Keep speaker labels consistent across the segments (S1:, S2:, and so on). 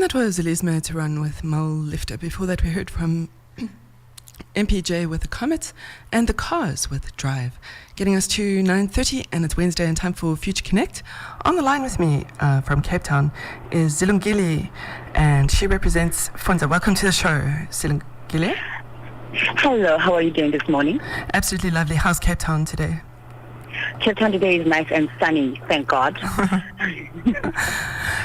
S1: And that was Elizma to run with Mole Lifter. Before that, we heard from MPJ with The Comets and The Cars with Drive. Getting us to 9:30, and it's Wednesday and time for Future Connect. On the line with me from Cape Town is Zilungile, and she represents FunDza. Welcome to the show, Zilungile.
S2: Hello, how are you doing this morning?
S1: Absolutely lovely. How's Cape Town today?
S2: Cape Town today is nice and sunny, thank God.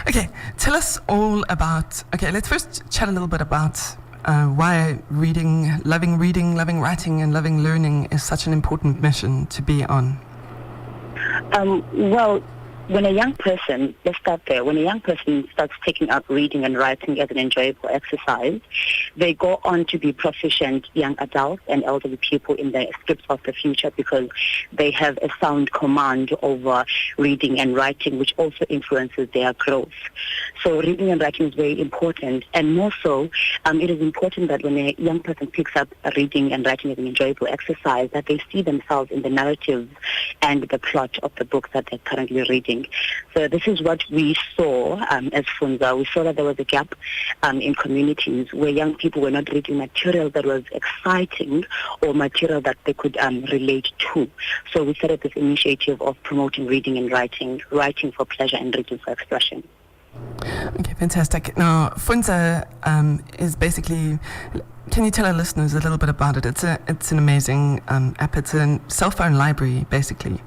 S1: Okay, tell us all about... Okay, let's first chat a little bit about why loving reading, loving writing, and loving learning is such an important mission to be on.
S2: Well, when a young person, let's start there, when a young person starts taking up reading and writing as an enjoyable exercise, they go on to be proficient young adults and elderly people in the scripts of the future because they have a sound command over reading and writing, which also influences their growth. So reading and writing is very important, and more so, it is important that when a young person picks up reading and writing as an enjoyable exercise, that they see themselves in the narrative and the plot of the book that they're currently reading. So this is what we saw as FunDza. We saw that there was a gap in communities where young people were not reading material that was exciting or material that they could relate to. So we started this initiative of promoting reading and writing for pleasure and reading for expression.
S1: Okay, fantastic. Now, FunDza is basically... Can you tell our listeners a little bit about it? It's an amazing app. It's a cell phone library, basically.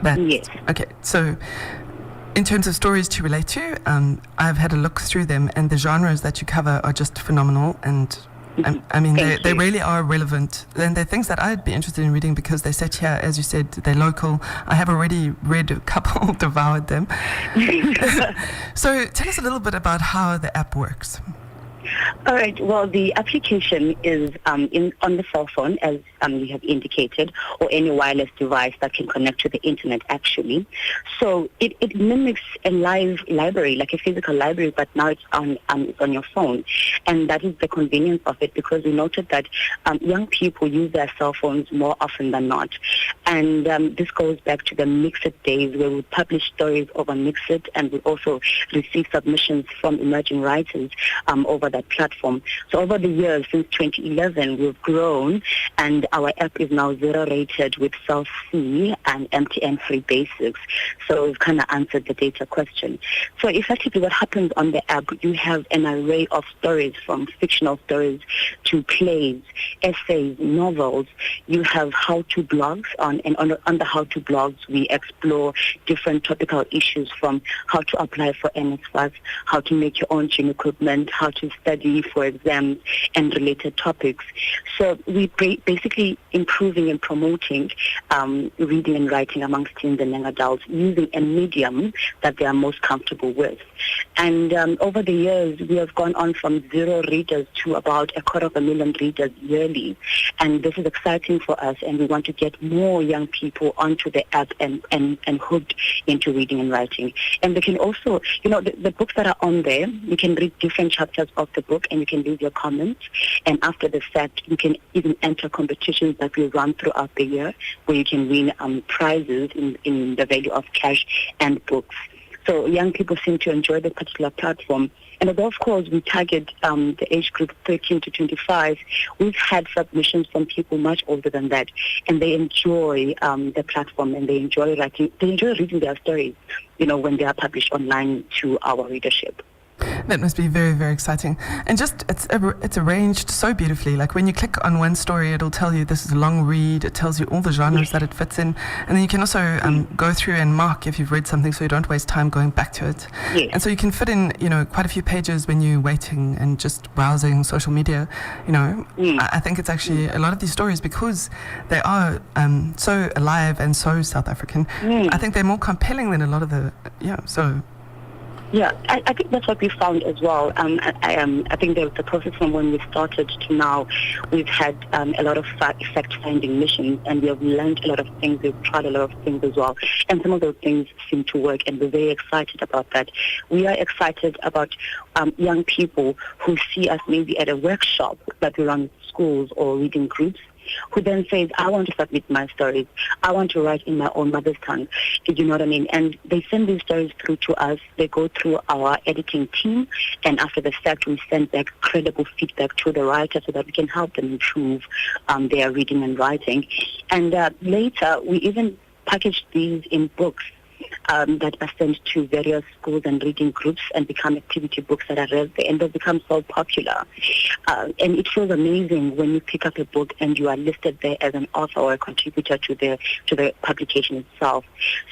S2: Yes.
S1: Okay, so in terms of stories to relate to, I've had a look through them, and the genres that you cover are just phenomenal. And I mean, they really are relevant. And they're things that I'd be interested in reading because they sit here, as you said, they're local. I have already read a couple, devoured them. So tell us a little bit about how the app works.
S2: All right. Well, the application is on the cell phone, as you have indicated, or any wireless device that can connect to the internet, actually. So it mimics a live library, like a physical library, but now it's on your phone. And that is the convenience of it, because we noted that young people use their cell phones more often than not. And this goes back to the Mixit days, where we publish stories over Mixit, and we also receive submissions from emerging writers over that platform. So over the years, since 2011, we've grown, and our app is now 0 rated with Cell C and MTN-free basics. So we've kind of answered the data question. So effectively what happens on the app, you have an array of stories, from fictional stories to plays, essays, novels. You have how-to blogs, and on the how-to blogs, we explore different topical issues, from how to apply for NSFAS, how to make your own gym equipment, how to study for exams, and related topics. So we basically improving and promoting reading and writing amongst teens and young adults using a medium that they are most comfortable with. And over the years, we have gone on from 0 readers to about 250,000 readers yearly. And this is exciting for us, and we want to get more young people onto the app and hooked into reading and writing. And they can also, the books that are on there, you can read different chapters of the book, and you can leave your comments. And after the fact, you can even enter competitions that we run throughout the year, where you can win prizes in the value of cash and books. So young people seem to enjoy the particular platform. And although, of course, we target the age group 13 to 25, we've had submissions from people much older than that, and they enjoy the platform, and they enjoy writing. They enjoy reading their stories, when they are published online to our readership.
S1: That must be very, very exciting. And just, it's arranged so beautifully. Like when you click on one story, it'll tell you this is a long read. It tells you all the genres that it fits in. And then you can also go through and mark if you've read something, so you don't waste time going back to it.
S2: Yes.
S1: And so you can fit in, quite a few pages when you're waiting and just browsing social media. I think it's actually a lot of these stories, because they are so alive and so South African. I think they're more compelling than a lot of the,
S2: Yeah, I think that's what we found as well. I think the process from when we started to now, we've had a lot of fact-finding missions, and we have learned a lot of things. We've tried a lot of things as well, and some of those things seem to work, and we're very excited about that. We are excited about young people who see us maybe at a workshop that we run with schools or reading groups, who then says, I want to submit my stories. I want to write in my own mother's tongue. You know what I mean? And they send these stories through to us. They go through our editing team, and after the fact, we send back credible feedback to the writer so that we can help them improve their reading and writing. And later, we even package these in books that are sent to various schools and reading groups and become activity books that are read there, and they've become so popular. And it feels amazing when you pick up a book and you are listed there as an author or a contributor to the publication itself.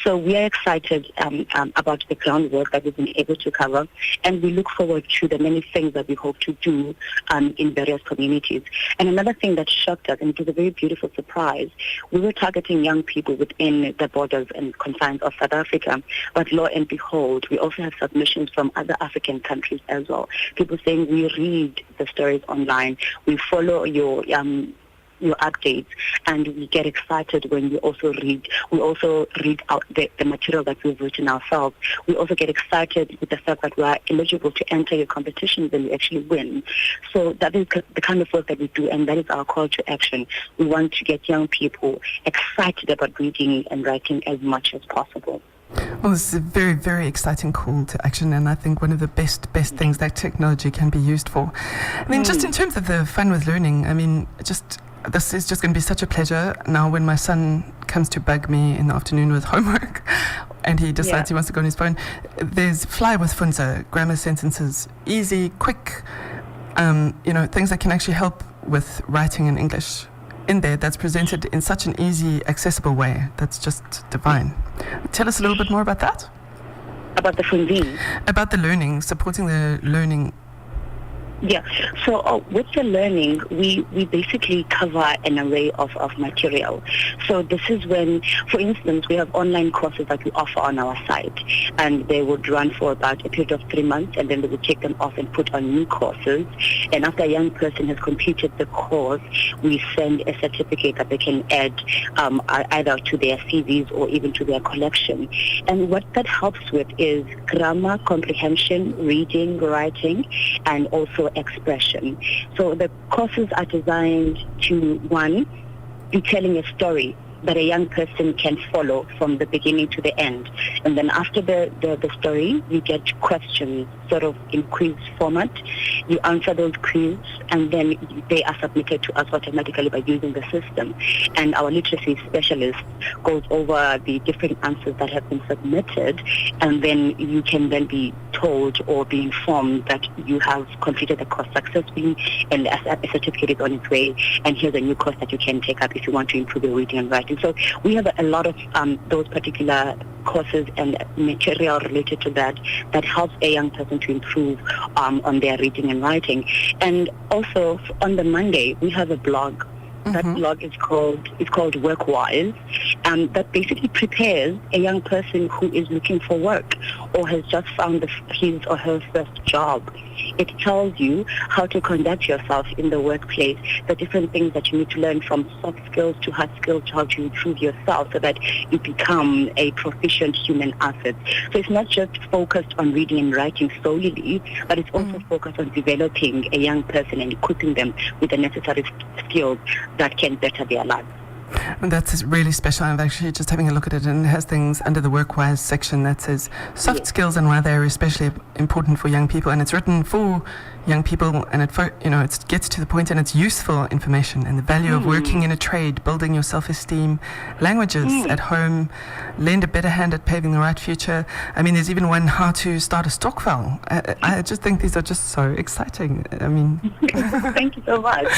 S2: So we are excited about the groundwork that we've been able to cover, and we look forward to the many things that we hope to do in various communities. And another thing that shocked us, and it was a very beautiful surprise, we were targeting young people within the borders and confines of South Africa, but lo and behold, we also have submissions from other African countries as well. People saying, we read the stories online, we follow your updates, and we get excited when we also read. We also read out the material that we've written ourselves. We also get excited with the fact that we are eligible to enter your competitions and we actually win. So that is the kind of work that we do, and that is our call to action. We want to get young people excited about reading and writing as much as possible.
S1: Well, this is a very, very exciting call to action, and I think one of the best things that technology can be used for. I mean, just in terms of the fun with learning, I mean, this is just going to be such a pleasure now when my son comes to bug me in the afternoon with homework and he decides he wants to go on his phone. There's Fly with FunDza, grammar, sentences, easy, quick, things that can actually help with writing in English in there, that's presented in such an easy, accessible way. That's just divine. Tell us a little bit more about that.
S2: About the FunDza?
S1: About the learning, supporting the learning.
S2: Yeah, so with the learning, we basically cover an array of material. So this is when, for instance, we have online courses that we offer on our site, and they would run for about a period of 3 months, and then they would take them off and put on new courses. And after a young person has completed the course, we send a certificate that they can add either to their CVs or even to their collection. And what that helps with is grammar, comprehension, reading, writing, and also expression. So the courses are designed to, one, be telling a story that a young person can follow from the beginning to the end. And then after the story, you get questions sort of in quiz format. You answer those quiz, and then they are submitted to us automatically by using the system. And our literacy specialist goes over the different answers that have been submitted, and then you can then be told or be informed that you have completed the course successfully, and a certificate is on its way, and here's a new course that you can take up if you want to improve your reading and writing. So we have a lot of those particular courses and material related to that helps a young person to improve on their reading and writing. And also on the Monday, we have a blog. That blog is called Workwise, that basically prepares a young person who is looking for work or has just found his or her first job. It tells you how to conduct yourself in the workplace, the different things that you need to learn, from soft skills to hard skills, to how to improve yourself so that you become a proficient human asset. So it's not just focused on reading and writing solely, but it's also focused on developing a young person and equipping them with the necessary skills that can better their lives.
S1: And that's really special. I'm actually just having a look at it, and it has things under the Workwise section that says soft skills and why they're especially important for young people. And it's written for young people, and it gets to the point, and it's useful information, and the value of working in a trade, building your self-esteem, languages at home, lend a better hand at paving the right future. I mean, there's even one, how to start a stokvel. I just think these are just so exciting. I mean,
S2: thank you so much.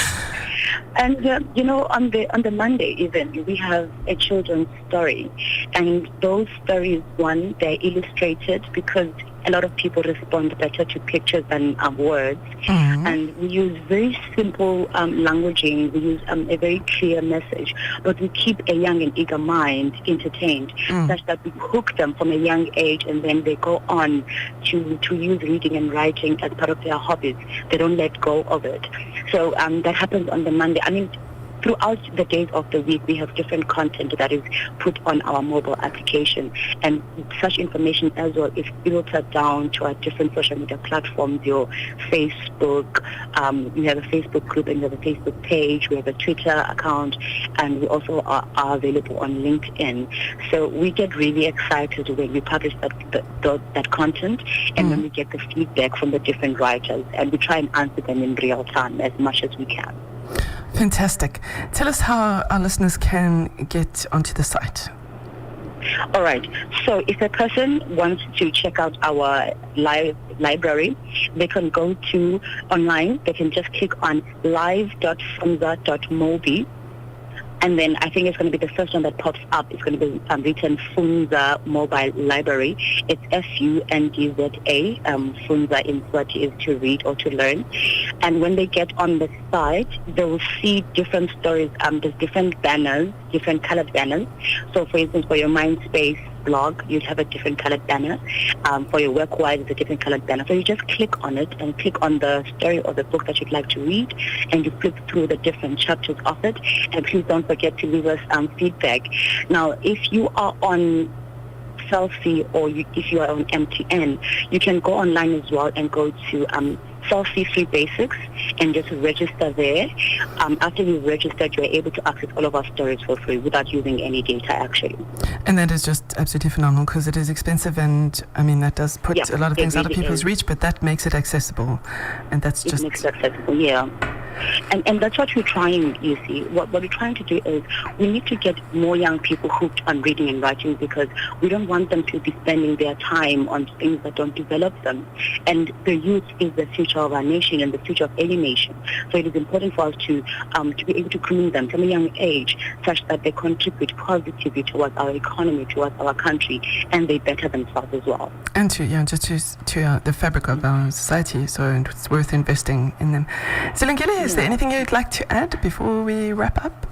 S2: And on the Monday even, we have a children's story, and those stories, one, they're illustrated because a lot of people respond better to pictures than words. And we use very simple languaging. We use a very clear message, but we keep a young and eager mind entertained, such that we hook them from a young age, and then they go on to use reading and writing as part of their hobbies. They don't let go of it. So that happens on the Monday. I mean, throughout the days of the week, we have different content that is put on our mobile application, and such information as well is filtered down to our different social media platforms. Your Facebook, we have a Facebook group and we have a Facebook page, we have a Twitter account, and we also are available on LinkedIn. So we get really excited when we publish that content, and when we get the feedback from the different writers, and we try and answer them in real time as much as we can.
S1: Fantastic. Tell us how our listeners can get onto the site.
S2: All right. So if a person wants to check out our library, they can go to online. They can just click on live.FunDza.mobi. And then I think it's going to be the first one that pops up. It's going to be written FunDza Mobile Library. It's FUNDZA. FunDza in Swati is to read or to learn. And when they get on the site, they will see different stories. There's different banners, different colored banners. So for instance, for your Mindspace blog, you'd have a different colored banner. For your work-wise, it's a different colored banner. So you just click on it and click on the story or the book that you'd like to read, and you flip through the different chapters of it. And please don't forget to leave us feedback. Now, if you are on Selfie or if you are on MTN, you can go online as well and go to Selfie Free Basics and just register there. After you've registered, you're able to access all of our stories for free without using any data, actually.
S1: And that is just absolutely phenomenal, because it is expensive, and I mean that does put a lot of things out of people's reach, but that makes it accessible, and that's just...
S2: It makes it accessible, yeah. And that's what we're trying, you see. What we're trying to do is we need to get more young people hooked on reading and writing, because we don't want them to be spending their time on things that don't develop them. And the youth is the future of our nation and the future of any nation. So it is important for us to be able to groom them from a young age such that they contribute positively towards our economy, towards our country, and they better themselves as well.
S1: And to the fabric of our society, so it's worth investing in them. Zilungile, is there anything you'd like to add before we wrap up?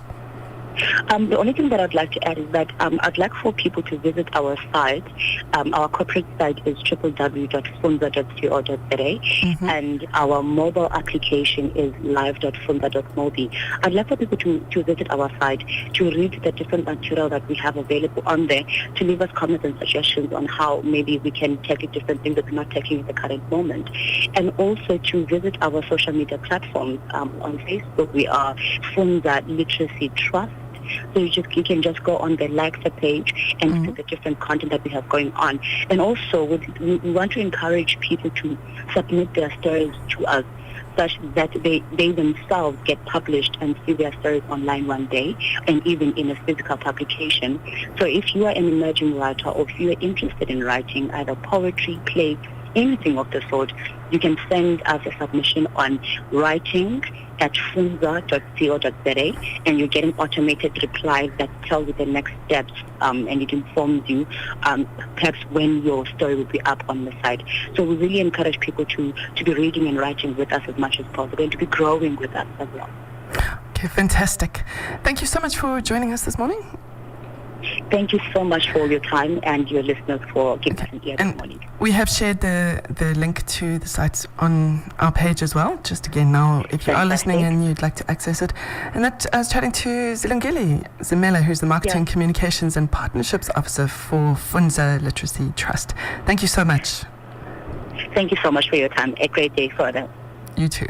S2: The only thing that I'd like to add is that I'd like for people to visit our site. Our corporate site is www.fundza.co.za, and our mobile application is live.fundza.mobi. I'd like for people to visit our site, to read the different material that we have available on there, to leave us comments and suggestions on how maybe we can tackle different things that we're not tackling at the current moment. And also to visit our social media platforms. On Facebook, we are FunDza Literacy Trust. So you can just go on the like the page and see the different content that we have going on. And also we want to encourage people to submit their stories to us, such that they themselves get published and see their stories online one day, and even in a physical publication. So if you are an emerging writer, or if you are interested in writing either poetry, play, anything of the sort, you can send us a submission on writing@fundza.co.za, and you get an automated reply that tells you the next steps, and it informs you perhaps when your story will be up on the site. So we really encourage people to be reading and writing with us as much as possible, and to be growing with us as well.
S1: Okay, fantastic. Thank you so much for joining us this morning.
S2: Thank you so much for your time, and your listeners for giving us an ear this morning.
S1: We have shared the link to the sites on our page as well, just again now if you are listening and you'd like to access it. And that I was chatting to Zilungile Zimela, who's the Marketing, Communications and Partnerships Officer for FunDza Literacy Trust. Thank you so much.
S2: Thank you so much for your time. A great day further.
S1: You too.